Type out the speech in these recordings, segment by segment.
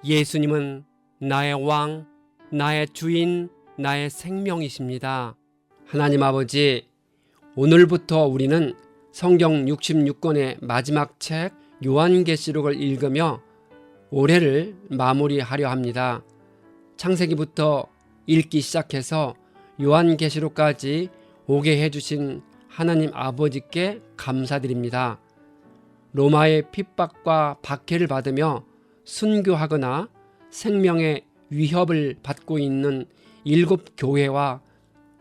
예수님은 나의 왕, 나의 주인, 나의 생명이십니다. 하나님 아버지, 오늘부터 우리는 성경 66권의 마지막 책 요한계시록을 읽으며 올해를 마무리하려 합니다. 창세기부터 읽기 시작해서 요한계시록까지 오게 해주신 하나님 아버지께 감사드립니다. 로마의 핍박과 박해를 받으며 순교하거나 생명의 위협을 받고 있는 7교회와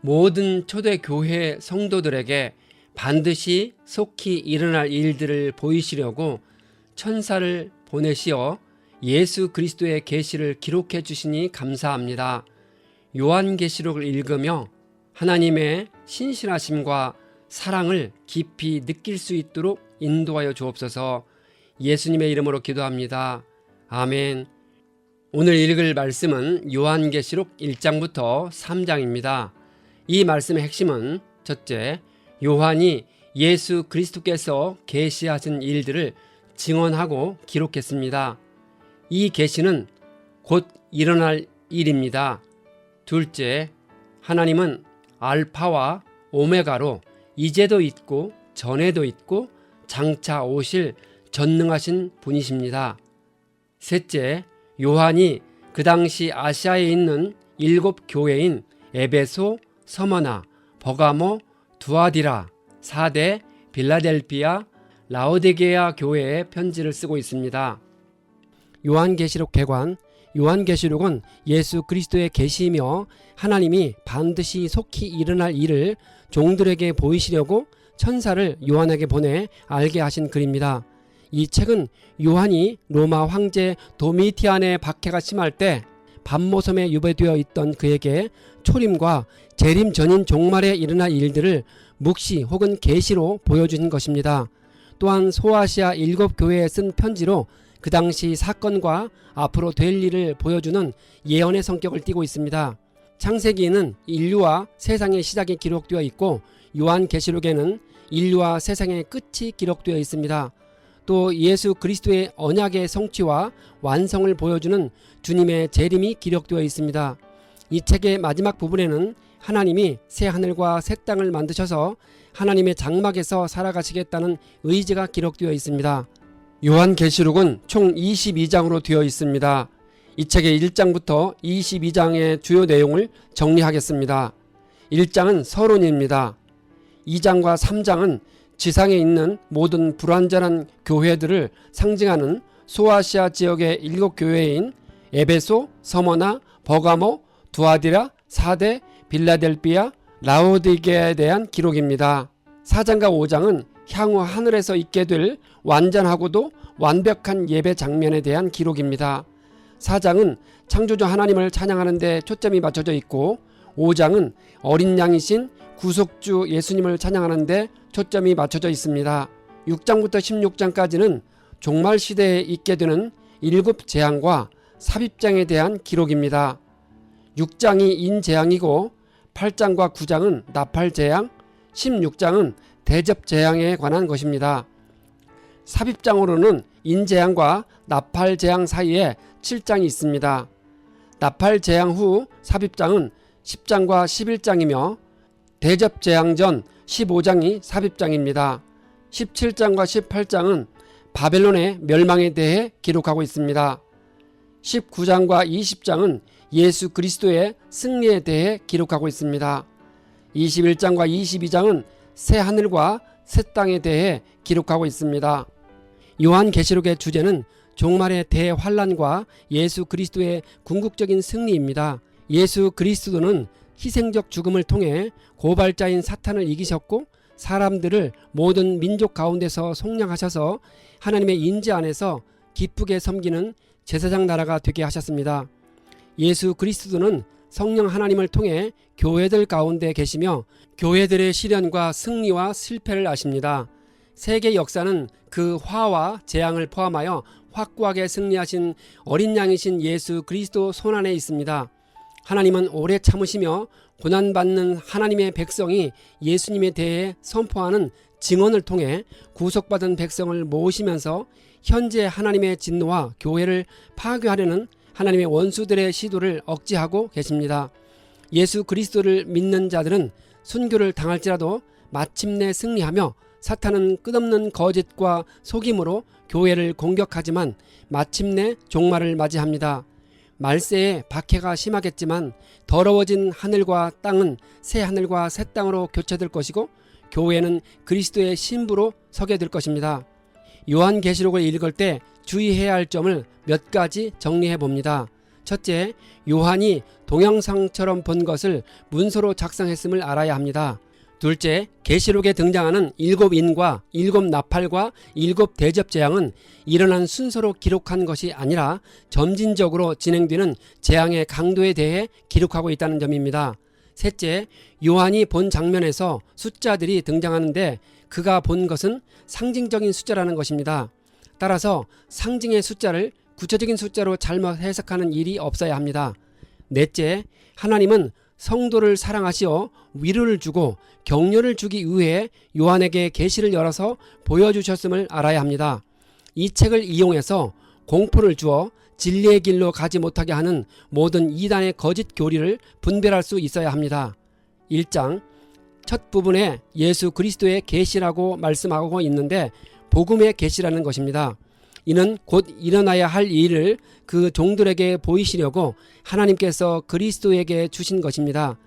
모든 초대교회 성도들에게 반드시 속히 일어날 일들을 보이시려고 천사를 보내시어 예수 그리스도의 계시를 기록해 주시니 감사합니다. 요한계시록을 읽으며 하나님의 신실하심과 사랑을 깊이 느낄 수 있도록 인도하여 주옵소서. 예수님의 이름으로 기도합니다. 아멘. 오늘 읽을 말씀은 요한계시록 1장부터 3장입니다. 이 말씀의 핵심은 첫째, 요한이 예수 그리스도께서 계시하신 일들을 증언하고 기록했습니다. 이 계시는 곧 일어날 일입니다. 둘째, 하나님은 알파와 오메가로 이제도 있고 전에도 있고 장차 오실 전능하신 분이십니다. 셋째, 요한이 그 당시 아시아에 있는 7교회인 에베소, 서머나, 버가모, 두아디라, 사데, 빌라델피아, 라오디게아 교회에 편지를 쓰고 있습니다. 요한계시록 개관, 요한계시록은 예수 그리스도의 계시이며 하나님이 반드시 속히 일어날 일을 종들에게 보이시려고 천사를 요한에게 보내 알게 하신 글입니다. 이 책은 요한이 로마 황제 도미티안의 박해가 심할 때 밤모섬에 유배되어 있던 그에게 초림과 재림 전인 종말에 일어날 일들을 묵시 혹은 계시로 보여주신 것입니다. 또한 소아시아 7교회에 쓴 편지로 그 당시 사건과 앞으로 될 일을 보여주는 예언의 성격을 띠고 있습니다. 창세기에는 인류와 세상의 시작이 기록되어 있고 요한계시록에는 인류와 세상의 끝이 기록되어 있습니다. 또 예수 그리스도의 언약의 성취와 완성을 보여주는 주님의 재림이 기록되어 있습니다. 이 책의 마지막 부분에는 하나님이 새 하늘과 새 땅을 만드셔서 하나님의 장막에서 살아가시겠다는 의지가 기록되어 있습니다. 요한계시록은 총 22장으로 되어 있습니다. 이 책의 1장부터 22장의 주요 내용을 정리하겠습니다. 1장은 서론입니다. 2장과 3장은 지상에 있는 모든 불완전한 교회들을 상징하는 소아시아 지역의 7교회인 에베소, 서머나, 버가모, 두아디라, 사데, 빌라델피아, 라오디게아에 대한 기록입니다. 4장과 5장은 향후 하늘에서 있게 될 완전하고도 완벽한 예배 장면에 대한 기록입니다. 4장은 창조주 하나님을 찬양하는 데 초점이 맞춰져 있고 5장은 어린 양이신 구속주 예수님을 찬양하는 데 초점이 맞춰져 있습니다. 6장부터 16장까지는 종말 시대에 있게 되는 7재앙과 삽입장에 대한 기록입니다. 6장이 인재앙이고 8장과 9장은 나팔재앙, 16장은 대접재앙에 관한 것입니다. 삽입장으로는 인재앙과 나팔재앙 사이에 7장이 있습니다. 나팔재앙 후 삽입장은 10장과 11장이며 대접재앙 전 15장이 삽입장입니다. 17장과 18장은 바벨론의 멸망에 대해 기록하고 있습니다. 19장과 20장은 예수 그리스도의 승리에 대해 기록하고 있습니다. 21장과 22장은 새 하늘과 새 땅에 대해 기록하고 있습니다. 요한계시록의 주제는 종말의 대환란과 예수 그리스도의 궁극적인 승리입니다. 예수 그리스도는 희생적 죽음을 통해 고발자인 사탄을 이기셨고 사람들을 모든 민족 가운데서 속량하셔서 하나님의 인지 안에서 기쁘게 섬기는 제사장 나라가 되게 하셨습니다. 예수 그리스도는 성령 하나님을 통해 교회들 가운데 계시며 교회들의 시련과 승리와 실패를 아십니다. 세계 역사는 그 화와 재앙을 포함하여 확고하게 승리하신 어린 양이신 예수 그리스도 손안에 있습니다. 하나님은 오래 참으시며 고난받는 하나님의 백성이 예수님에 대해 선포하는 증언을 통해 구속받은 백성을 모으시면서 현재 하나님의 진노와 교회를 파괴하려는 하나님의 원수들의 시도를 억제하고 계십니다. 예수 그리스도를 믿는 자들은 순교를 당할지라도 마침내 승리하며 사탄은 끝없는 거짓과 속임으로 교회를 공격하지만 마침내 종말을 맞이합니다. 말세에 박해가 심하겠지만 더러워진 하늘과 땅은 새 하늘과 새 땅으로 교체될 것이고 교회는 그리스도의 신부로 서게 될 것입니다. 요한계시록을 읽을 때 주의해야 할 점을 몇 가지 정리해 봅니다. 첫째, 요한이 동영상처럼 본 것을 문서로 작성했음을 알아야 합니다. 둘째, 계시록에 등장하는 7인과 7나팔과 7대접재앙은 일어난 순서로 기록한 것이 아니라 점진적으로 진행되는 재앙의 강도에 대해 기록하고 있다는 점입니다. 셋째, 요한이 본 장면에서 숫자들이 등장하는데 그가 본 것은 상징적인 숫자라는 것입니다. 따라서 상징의 숫자를 구체적인 숫자로 잘못 해석하는 일이 없어야 합니다. 넷째, 하나님은 성도를 사랑하시어 위로를 주고 격려를 주기 위해 요한에게 계시를 열어서 보여주셨음을 알아야 합니다. 이 책을 이용해서 공포를 주어 진리의 길로 가지 못하게 하는 모든 이단의 거짓 교리를 분별할 수 있어야 합니다. 1장 첫 부분에 예수 그리스도의 계시라고 말씀하고 있는데 복음의 계시라는 것입니다. 이는 곧 일어나야 할 일을 그 종들에게 보이시려고 하나님께서 그리스도에게 주신 것입니다.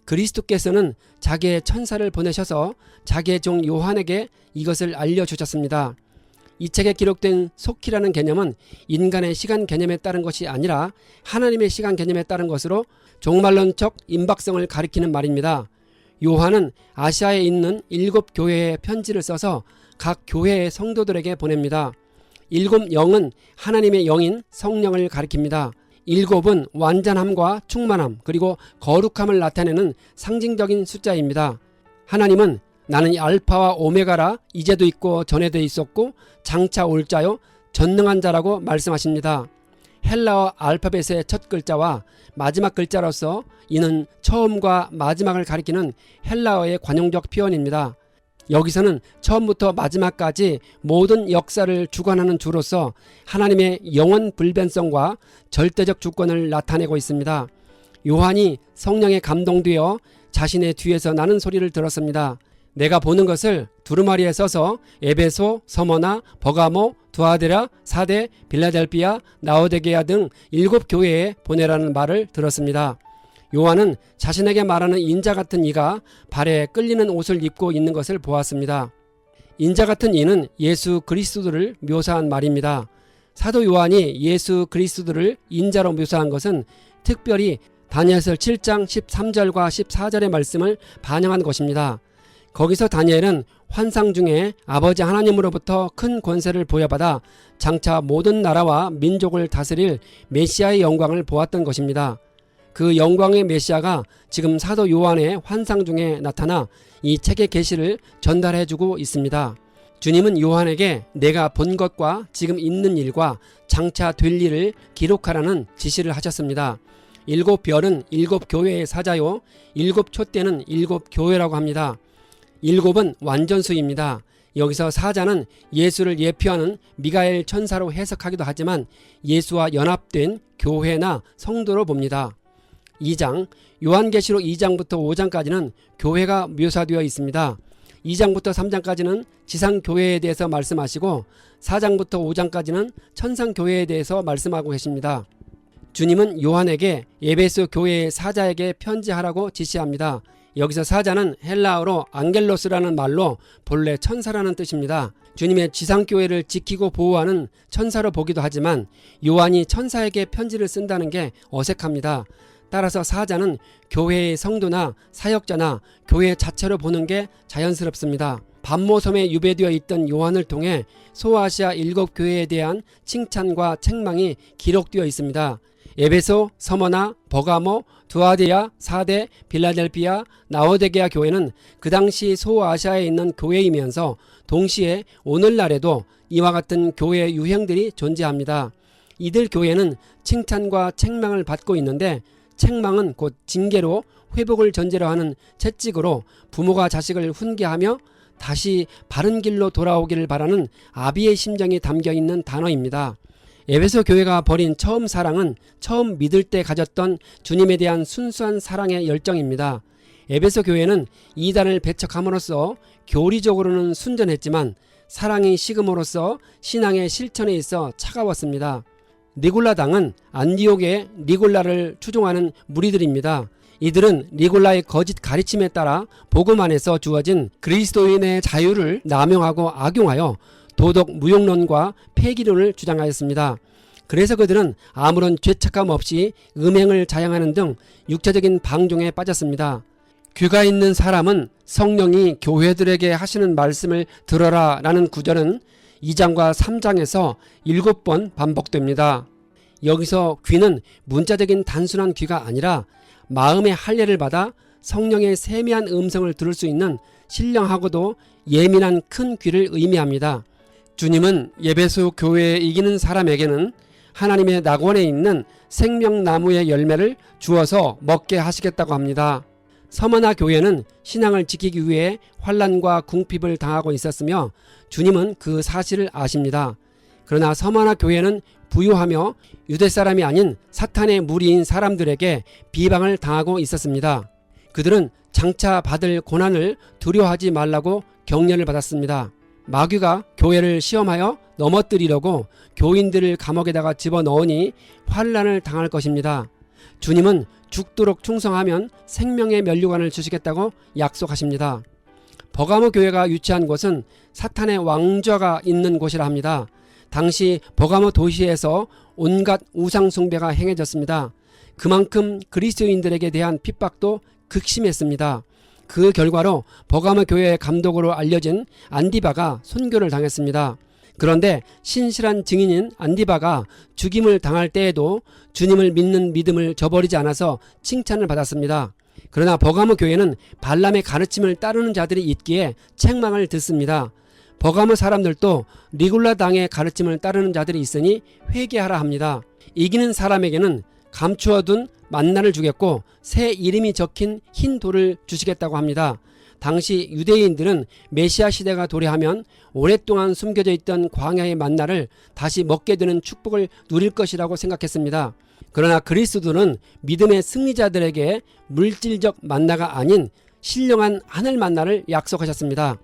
그리스도께서는 자기의 천사를 보내셔서 자기의 종 요한에게 이것을 알려주셨습니다. 이 책에 기록된 속기라는 개념은 인간의 시간 개념에 따른 것이 아니라 하나님의 시간 개념에 따른 것으로 종말론적 임박성을 가리키는 말입니다. 요한은 아시아에 있는 7교회에 편지를 써서 각 교회의 성도들에게 보냅니다. 7영은 하나님의 영인 성령을 가리킵니다. 7은 완전함과 충만함 그리고 거룩함을 나타내는 상징적인 숫자입니다. 하나님은 나는 알파와 오메가라 이제도 있고 전에도 있었고 장차 올 자요 전능한 자라고 말씀하십니다. 헬라어 알파벳의 첫 글자와 마지막 글자로서 이는 처음과 마지막을 가리키는 헬라어의 관용적 표현입니다. 여기서는 처음부터 마지막까지 모든 역사를 주관하는 주로서 하나님의 영원 불변성과 절대적 주권을 나타내고 있습니다. 요한이 성령에 감동되어 자신의 뒤에서 나는 소리를 들었습니다. 내가 보는 것을 두루마리에 써서 에베소, 서머나, 버가모, 두아데라, 사데, 빌라델비아, 라오디게아 등 7교회에 보내라는 말을 들었습니다. 요한은 자신에게 말하는 인자 같은 이가 발에 끌리는 옷을 입고 있는 것을 보았습니다. 인자 같은 이는 예수 그리스도를 묘사한 말입니다. 사도 요한이 예수 그리스도를 인자로 묘사한 것은 특별히 다니엘서 7장 13절과 14절의 말씀을 반영한 것입니다. 거기서 다니엘은 환상 중에 아버지 하나님으로부터 큰 권세를 부여받아 장차 모든 나라와 민족을 다스릴 메시아의 영광을 보았던 것입니다. 그 영광의 메시아가 지금 사도 요한의 환상 중에 나타나 이 책의 계시를 전달해주고 있습니다. 주님은 요한에게 내가 본 것과 지금 있는 일과 장차 될 일을 기록하라는 지시를 하셨습니다. 7별은 7교회의 사자요 7촛대는 7교회라고 합니다. 7은 완전수입니다. 여기서 사자는 예수를 예표하는 미가엘 천사로 해석하기도 하지만 예수와 연합된 교회나 성도로 봅니다. 2장 요한계시록 2장부터 5장까지는 교회가 묘사되어 있습니다. 2장부터 3장까지는 지상교회에 대해서 말씀하시고 4장부터 5장까지는 천상교회에 대해서 말씀하고 계십니다. 주님은 요한에게 에베소 교회의 사자에게 편지하라고 지시합니다. 여기서 사자는 헬라어로 앙겔로스라는 말로 본래 천사라는 뜻입니다. 주님의 지상교회를 지키고 보호하는 천사로 보기도 하지만 요한이 천사에게 편지를 쓴다는 게 어색합니다. 따라서 사자는 교회의 성도나 사역자나 교회 자체로 보는 게 자연스럽습니다. 반모섬에 유배되어 있던 요한을 통해 소아시아 7교회에 대한 칭찬과 책망이 기록되어 있습니다. 에베소, 서머나, 버가모, 두아데야, 사데, 빌라델비아, 라오디게아 교회는 그 당시 소아시아에 있는 교회이면서 동시에 오늘날에도 이와 같은 교회 유형들이 존재합니다. 이들 교회는 칭찬과 책망을 받고 있는데 책망은 곧 징계로 회복을 전제로 하는 채찍으로 부모가 자식을 훈계하며 다시 바른 길로 돌아오기를 바라는 아비의 심정이 담겨 있는 단어입니다. 에베소 교회가 버린 처음 사랑은 처음 믿을 때 가졌던 주님에 대한 순수한 사랑의 열정입니다. 에베소 교회는 이단을 배척함으로써 교리적으로는 순전했지만 사랑이 식음으로써 신앙의 실천에 있어 차가웠습니다. 니골라당은 안디옥의 니골라를 추종하는 무리들입니다. 이들은 니골라의 거짓 가르침에 따라 복음 안에서 주어진 그리스도인의 자유를 남용하고 악용하여 도덕 무용론과 폐기론을 주장하였습니다. 그래서 그들은 아무런 죄책감 없이 음행을 자행하는 등 육체적인 방종에 빠졌습니다. 귀가 있는 사람은 성령이 교회들에게 하시는 말씀을 들어라 라는 구절은 2장과 3장에서 7번 반복됩니다. 여기서 귀는 문자적인 단순한 귀가 아니라 마음의 할례를 받아 성령의 세미한 음성을 들을 수 있는 신령하고도 예민한 큰 귀를 의미합니다. 주님은 에베소 교회에 이기는 사람에게는 하나님의 낙원에 있는 생명나무의 열매를 주어서 먹게 하시겠다고 합니다. 서머나 교회는 신앙을 지키기 위해 환난과 궁핍을 당하고 있었으며 주님은 그 사실을 아십니다. 그러나 서머나 교회는 부유하며 유대 사람이 아닌 사탄의 무리인 사람들에게 비방을 당하고 있었습니다. 그들은 장차 받을 고난을 두려워하지 말라고 격려를 받았습니다. 마귀가 교회를 시험하여 넘어뜨리려고 교인들을 감옥에다가 집어넣으니 환난을 당할 것입니다. 주님은 죽도록 충성하면 생명의 면류관을 주시겠다고 약속하십니다. 버가모 교회가 유치한 곳은 사탄의 왕좌가 있는 곳이라 합니다. 당시 버가모 도시에서 온갖 우상 숭배가 행해졌습니다. 그만큼 그리스도인들에게 대한 핍박도 극심했습니다. 그 결과로 버가모 교회의 감독으로 알려진 안디바가 순교를 당했습니다. 그런데 신실한 증인인 안디바가 죽임을 당할 때에도 주님을 믿는 믿음을 저버리지 않아서 칭찬을 받았습니다. 그러나 버가모 교회는 발람의 가르침을 따르는 자들이 있기에 책망을 듣습니다. 버가모 사람들도 니골라 당의 가르침을 따르는 자들이 있으니 회개하라 합니다. 이기는 사람에게는 감추어둔 만나를 주겠고 새 이름이 적힌 흰 돌을 주시겠다고 합니다. 당시 유대인들은 메시아 시대가 도래하면 오랫동안 숨겨져 있던 광야의 만나를 다시 먹게 되는 축복을 누릴 것이라고 생각했습니다. 그러나 그리스도는 믿음의 승리자들에게 물질적 만나가 아닌 신령한 하늘 만나를 약속하셨습니다.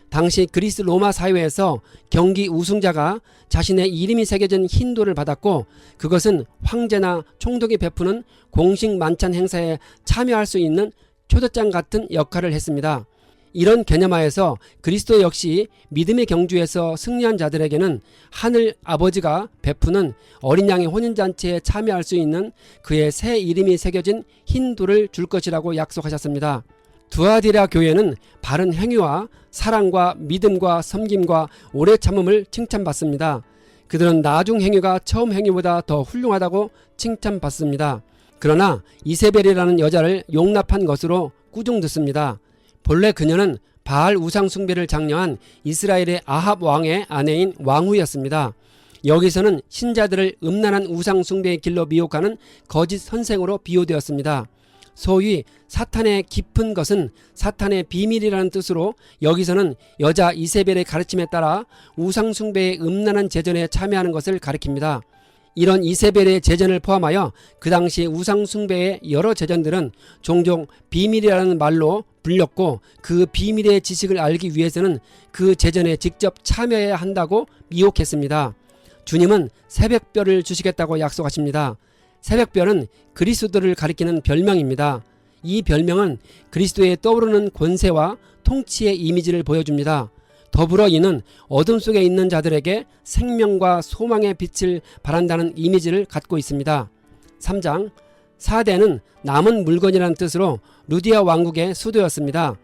당시 그리스 로마 사회에서 경기 우승자가 자신의 이름이 새겨진 흰 돌을 받았고 그것은 황제나 총독이 베푸는 공식 만찬 행사에 참여할 수 있는 초대장 같은 역할을 했습니다. 이런 개념하에서 그리스도 역시 믿음의 경주에서 승리한 자들에게는 하늘 아버지가 베푸는 어린 양의 혼인잔치에 참여할 수 있는 그의 새 이름이 새겨진 흰 돌을 줄 것이라고 약속하셨습니다. 두아디라 교회는 바른 행위와 사랑과 믿음과 섬김과 오래 참음을 칭찬받습니다. 그들은 나중 행위가 처음 행위보다 더 훌륭하다고 칭찬받습니다. 그러나 이세벨이라는 여자를 용납한 것으로 꾸중 듣습니다. 본래 그녀는 바알 우상 숭배를 장려한 이스라엘의 아합 왕의 아내인 왕후였습니다. 여기서는 신자들을 음란한 우상 숭배의 길로 미혹하는 거짓 선생으로 비유되었습니다. 소위 사탄의 깊은 것은 사탄의 비밀이라는 뜻으로 여기서는 여자 이세벨의 가르침에 따라 우상 숭배의 음란한 제전에 참여하는 것을 가리킵니다. 이런 이세벨의 제전을 포함하여 그 당시 우상 숭배의 여러 제전들은 종종 비밀이라는 말로 불렸고 그 비밀의 지식을 알기 위해서는 그 제전에 직접 참여해야 한다고 미혹했습니다. 주님은 새벽별을 주시겠다고 약속하십니다. 새벽별은 그리스도를 가리키는 별명입니다. 이 별명은 그리스도의 떠오르는 권세와 통치의 이미지를 보여줍니다. 더불어 이는 어둠 속에 있는 자들에게 생명과 소망의 빛을 바란다는 이미지를 갖고 있습니다. 3장 사대는 남은 물건이라는 뜻으로 루디아 왕국의 수도였습니다.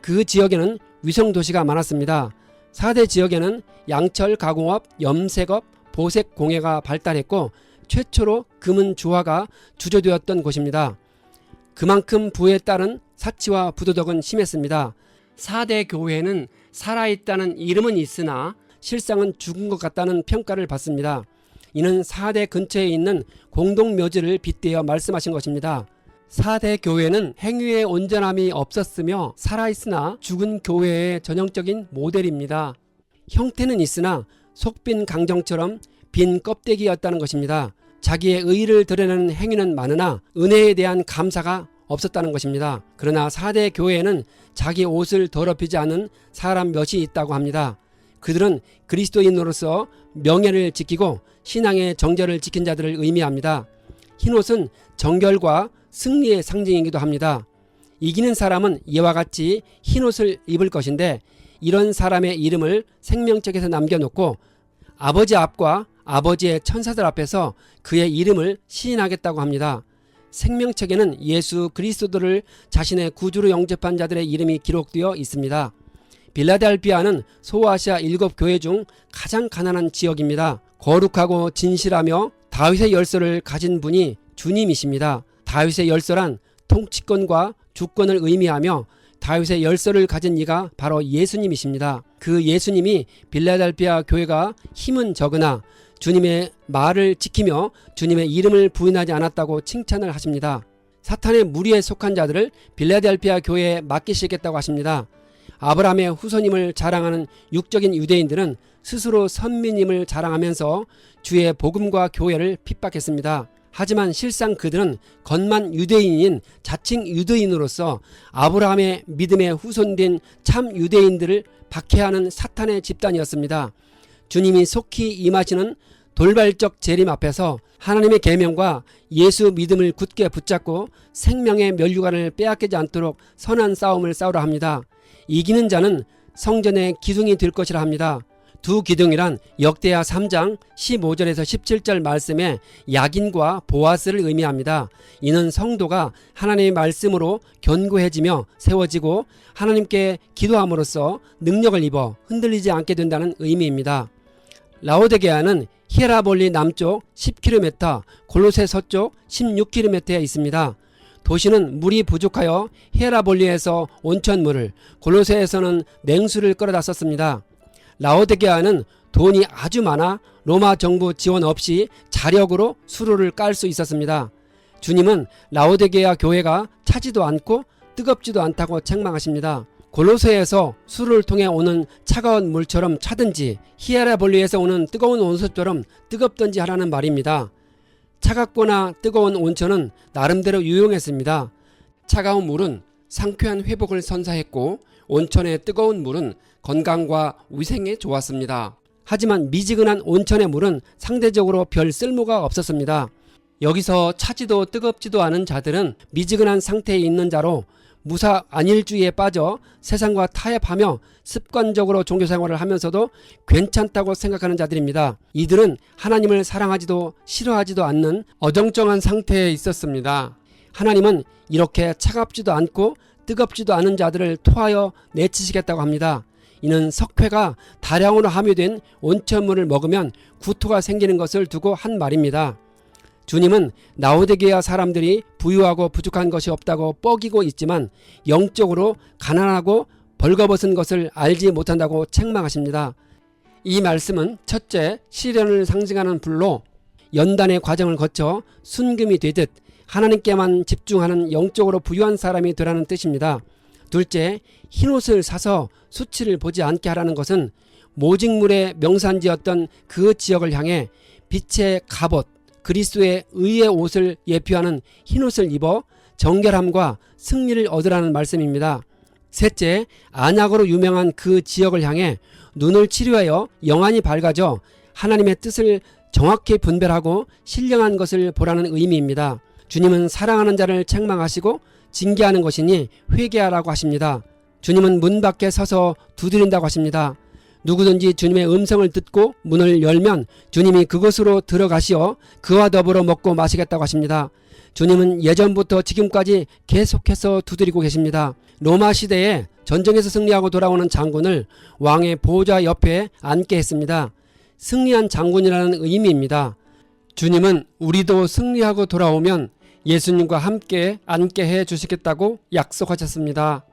그 지역에는 위성도시가 많았습니다. 사대 지역에는 양철 가공업, 염색업, 보색 공예가 발달했고 최초로 금은 주화가 주조되었던 곳입니다. 그만큼 부에 따른 사치와 부도덕은 심했습니다. 4대 교회는 살아있다는 이름은 있으나 실상은 죽은 것 같다는 평가를 받습니다. 이는 4대 근처에 있는 공동묘지를 빗대어 말씀하신 것입니다. 4대 교회는 행위의 온전함이 없었으며 살아있으나 죽은 교회의 전형적인 모델입니다. 형태는 있으나 속빈 강정처럼 빈 껍데기였다는 것입니다. 자기의 의의를 드러내는 행위는 많으나 은혜에 대한 감사가 없었다는 것입니다. 그러나 4대 교회에는 자기 옷을 더럽히지 않은 사람 몇이 있다고 합니다. 그들은 그리스도인으로서 명예를 지키고 신앙의 정절을 지킨 자들을 의미합니다. 흰옷은 정결과 승리의 상징이기도 합니다. 이기는 사람은 이와 같이 흰옷을 입을 것인데 이런 사람의 이름을 생명책에서 남겨놓고 아버지 앞과 아버지의 천사들 앞에서 그의 이름을 시인하겠다고 합니다. 생명책에는 예수 그리스도를 자신의 구주로 영접한 자들의 이름이 기록되어 있습니다. 빌라델피아는 소아시아 7교회 중 가장 가난한 지역입니다. 거룩하고 진실하며 다윗의 열쇠를 가진 분이 주님이십니다. 다윗의 열쇠란 통치권과 주권을 의미하며 다윗의 열쇠를 가진 이가 바로 예수님이십니다. 그 예수님이 빌라델피아 교회가 힘은 적으나 주님의 말을 지키며 주님의 이름을 부인하지 않았다고 칭찬을 하십니다. 사탄의 무리에 속한 자들을 빌라델피아 교회에 맡기시겠다고 하십니다. 아브라함의 후손임을 자랑하는 육적인 유대인들은 스스로 선민임을 자랑하면서 주의 복음과 교회를 핍박했습니다. 하지만 실상 그들은 겉만 유대인인 자칭 유대인으로서 아브라함의 믿음에 후손된 참 유대인들을 박해하는 사탄의 집단이었습니다. 주님이 속히 임하시는 돌발적 재림 앞에서 하나님의 계명과 예수 믿음을 굳게 붙잡고 생명의 면류관을 빼앗기지 않도록 선한 싸움을 싸우라 합니다. 이기는 자는 성전의 기둥이 될 것이라 합니다. 두 기둥이란 역대하 3장 15절에서 17절 말씀에 야긴과 보아스를 의미합니다. 이는 성도가 하나님의 말씀으로 견고해지며 세워지고 하나님께 기도함으로써 능력을 입어 흔들리지 않게 된다는 의미입니다. 라오디게아는 히에라볼리 남쪽 10km, 골로새 서쪽 16km에 있습니다. 도시는 물이 부족하여 히에라볼리에서 온천물을, 골로새에서는 냉수를 끌어다 썼습니다. 라오디게아는 돈이 아주 많아 로마 정부 지원 없이 자력으로 수로를 깔 수 있었습니다. 주님은 라오디게아 교회가 차지도 않고 뜨겁지도 않다고 책망하십니다. 골로새에서 수로를 통해 오는 차가운 물처럼 차든지 히에라볼리에서 오는 뜨거운 온수처럼 뜨겁든지 하라는 말입니다. 차갑거나 뜨거운 온천은 나름대로 유용했습니다. 차가운 물은 상쾌한 회복을 선사했고 온천의 뜨거운 물은 건강과 위생에 좋았습니다. 하지만 미지근한 온천의 물은 상대적으로 별 쓸모가 없었습니다. 여기서 차지도 뜨겁지도 않은 자들은 미지근한 상태에 있는 자로 무사 안일주의에 빠져 세상과 타협하며 습관적으로 종교생활을 하면서도 괜찮다고 생각하는 자들입니다. 이들은 하나님을 사랑하지도 싫어하지도 않는 어정쩡한 상태에 있었습니다. 하나님은 이렇게 차갑지도 않고 뜨겁지도 않은 자들을 토하여 내치시겠다고 합니다. 이는 석회가 다량으로 함유된 온천물을 먹으면 구토가 생기는 것을 두고 한 말입니다. 주님은 라오디게아 사람들이 부유하고 부족한 것이 없다고 뻐기고 있지만 영적으로 가난하고 벌거벗은 것을 알지 못한다고 책망하십니다. 이 말씀은 첫째, 시련을 상징하는 불로 연단의 과정을 거쳐 순금이 되듯 하나님께만 집중하는 영적으로 부유한 사람이 되라는 뜻입니다. 둘째, 흰옷을 사서 수치를 보지 않게 하라는 것은 모직물의 명산지였던 그 지역을 향해 빛의 갑옷, 그리스도의 의의 옷을 예표하는 흰옷을 입어 정결함과 승리를 얻으라는 말씀입니다. 셋째, 안약으로 유명한 그 지역을 향해 눈을 치료하여 영안이 밝아져 하나님의 뜻을 정확히 분별하고 신령한 것을 보라는 의미입니다. 주님은 사랑하는 자를 책망하시고 징계하는 것이니 회개하라고 하십니다. 주님은 문 밖에 서서 두드린다고 하십니다. 누구든지 주님의 음성을 듣고 문을 열면 주님이 그곳으로 들어가시어 그와 더불어 먹고 마시겠다고 하십니다. 주님은 예전부터 지금까지 계속해서 두드리고 계십니다. 로마 시대에 전쟁에서 승리하고 돌아오는 장군을 왕의 보호자 옆에 앉게 했습니다. 승리한 장군이라는 의미입니다. 주님은 우리도 승리하고 돌아오면 예수님과 함께 앉게 해 주시겠다고 약속하셨습니다.